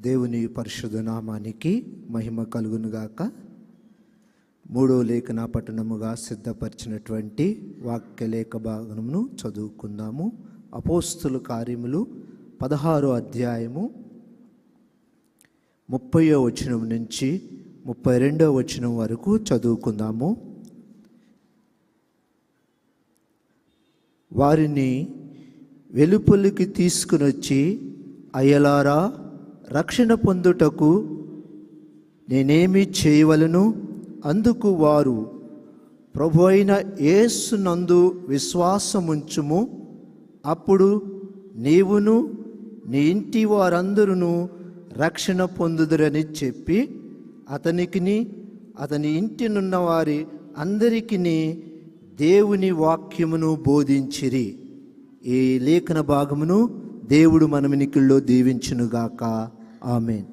దేవుని పరిశుద్ధ నామానికి మహిమ కలుగునుగాక. 3వ లేఖన పట్టణముగా సిద్ధపరిచినటువంటి వాక్యలేఖ భాగమును చదువుకుందాము. అపోస్తుల కార్యములు 16వ అధ్యాయము 30వ వచనం నుంచి 32వ వచనం వరకు చదువుకుందాము. వారిని వెలుపలికి తీసుకుని వచ్చి, అయ్యలారా, రక్షణ పొందుటకు నేనేమి చేయవలను? అందుకు వారు, ప్రభు అయిన యేసునందు విశ్వాసముంచుము, అప్పుడు నీవును నీ ఇంటి వారందరూ రక్షణ పొందుదురని చెప్పి అతనికిని అతని ఇంటినున్న వారి అందరికిని దేవుని వాక్యమును బోధించిరి. ఈ లేఖన భాగమును దేవుడు మన వినికిల్లో దీవించునుగాక. ఆమేన్.